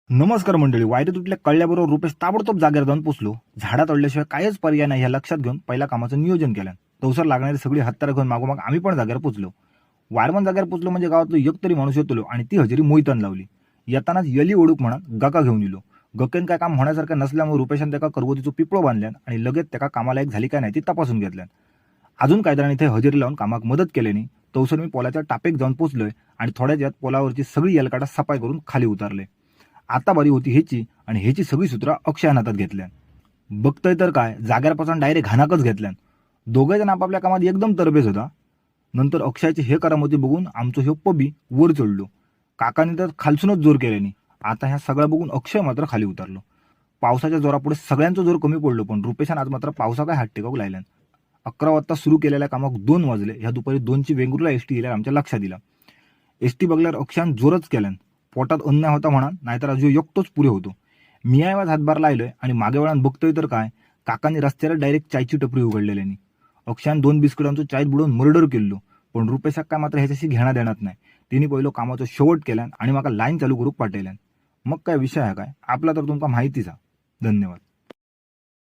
नमस्कार मंडळी. वायरे तुटल्या कळल्याबरोबर रुपेश ताबडतोब जागेवर जाऊन पोचलो. झाडात अडल्याशिवाय काहीच पर्याय नाही हे लक्षात घेऊन पहिल्या कामाचं नियोजन केलं. तवसर लागणारी सगळी हत्यारं घेऊन मागोमाग आम्ही पण जागेवर पोचलो. वायरमन जागेवर पोचलो म्हणजे गावातलो एक तरी माणूस येतलो आणि ती हजेरी मोहितान लावली. येतानाच यली ओढूक म्हणत गका घेऊन येलो. गकेन काय काम होण्यासारखं नसल्यामुळे रुपेशान त्याका करवतीचो पिपळो बांधल्यान आणि लगेच त्याका कामाला एक झाली काय नाही ती तपासून घेतल्यान. अजून कायद्याने इथे हजेरी लावून कामाक मदत केल्याने तवसर मी पोलाच्या टापेक जाऊन पोचलोय आणि थोड्याच यात पोलावरची सगळी यलकाटा सफाई करून खाली उतारले. आता बारी होती ह्याची आणि ह्याची सगळी सूत्रा अक्षयान हातात घेतल्यान. बघतोय तर काय जाग्यापासून डायरेक्ट घानाकच घेतल्यान. दोघे जण आपापल्या कामात एकदम तरबेज होता. नंतर अक्षयाची हे करामती बघून आमचं हे पबी वर चढलो. काकाने तर खालसूनच जोर केल्यानी. आता ह्या सगळ्या बघून अक्षय मात्र खाली उतरलो. पावसाच्या जोरापुढे सगळ्यांचा जोर कमी पडलो, पण रुपेशान आज मात्र पावसा काय हात टेकावू लागल्यान. 11 वाजता सुरू केलेल्या कामाक 2 वाजले. ह्या दुपारी 2ची वेंगुर्ला एसटी येल्यावर आमच्या लक्षात दिला. एसटी बघल्यावर अक्षयान जोरच केल्यान. पोटात अन्न होता म्हणा, नाहीतर अजून एकटोच पुरे होतो. मी आवाज हातभार लायलोय आणि मागे वळून बघतोय तर काय, काकांनी रस्त्याला डायरेक्ट चायची टपरी उघडलेल्यानी. अक्षयान 2 बिस्किटांचं चायत बुडवून मर्डर केलो, पण रुपेशाक काय मात्र ह्याच्याशी घेणा देण्यात नाही. तिने पहिलं कामाचं शेवट केल्यान आणि माका लाईन चालू करूक पाठवल्यान. मग काय विषय आहे काय आपला तर तुमका माहितीच आहे. धन्यवाद.